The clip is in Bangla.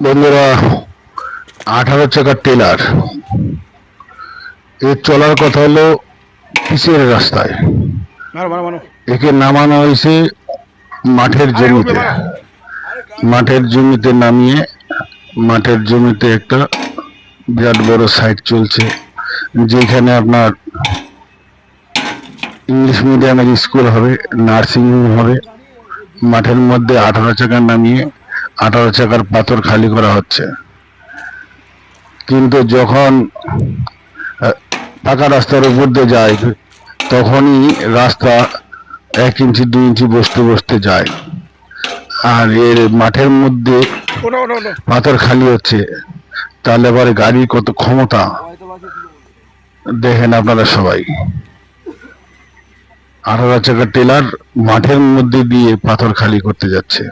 বন্ধুরা, 18 চাকার টেলার এর চলার কথা হলো পিচের রাস্তায়। একে নামানো হয়েছে মাঠের জমিতে। মাঠের জমিতে নামিয়ে মাঠের জমিতে একটা বিরাট বড় সাইট চলছে, যেখানে আপনার ইংলিশ মিডিয়ামের স্কুল হবে, নার্সিং হোম হবে। মাঠের মধ্যে 18 চাকা নামিয়ে 18 চাকার পাথর খালি করা হচ্ছে। কিন্তু যখন পাকা রাস্তার উপর দিয়ে যায় তখনই রাস্তা 1 ইঞ্চি 2 ইঞ্চি বসতে বসতে যায়, আর এর মাঠের মধ্যে পাথর খালি হচ্ছে। তাহলে এবার গাড়ির কত ক্ষমতা দেখেন আপনারা সবাই। 18 চাকার টেলার মাঠের মধ্যে দিয়ে পাথর খালি করতে যাচ্ছে।